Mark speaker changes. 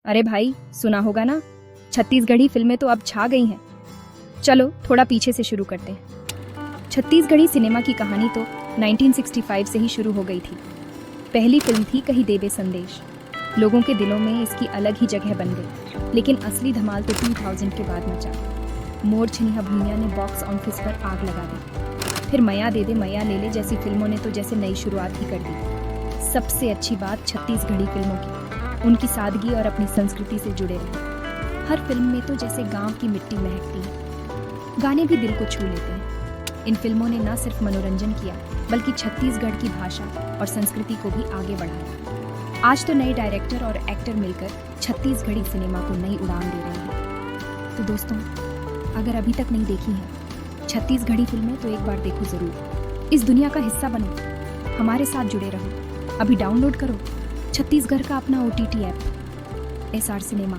Speaker 1: अरे भाई, सुना होगा ना, छत्तीसगढ़ी फिल्में तो अब छा गई हैं। चलो थोड़ा पीछे से शुरू करते हैं। छत्तीसगढ़ी सिनेमा की कहानी तो 1965 से ही शुरू हो गई थी। पहली फिल्म थी कहीं देबे संदेश। लोगों के दिलों में इसकी अलग ही जगह बन गई, लेकिन असली धमाल तो 2000 के बाद मचा। मोर छनिया भुइयां ने बॉक्स ऑफिस पर आग लगा दी। फिर मैया दे दे मैया ले ले जैसी फिल्मों ने तो जैसे नई शुरुआत ही कर दी। सबसे अच्छी बात छत्तीसगढ़ी फिल्मों की, उनकी सादगी और अपनी संस्कृति से जुड़े रहे। हर फिल्म में तो जैसे गांव की मिट्टी महकती है। गाने भी दिल को छू लेते हैं। इन फिल्मों ने न सिर्फ मनोरंजन किया, बल्कि छत्तीसगढ़ की भाषा और संस्कृति को भी आगे बढ़ाया। आज तो नए डायरेक्टर और एक्टर मिलकर छत्तीसगढ़ी सिनेमा को नई उड़ान दे रहे हैं। तो दोस्तों, अगर अभी तक नहीं देखी है छत्तीसगढ़ी फिल्में तो एक बार देखो जरूर। इस दुनिया का हिस्सा बनो, हमारे साथ जुड़े रहो। अभी डाउनलोड करो छत्तीसगढ़ का अपना OTT ऐप SR सिनेमा।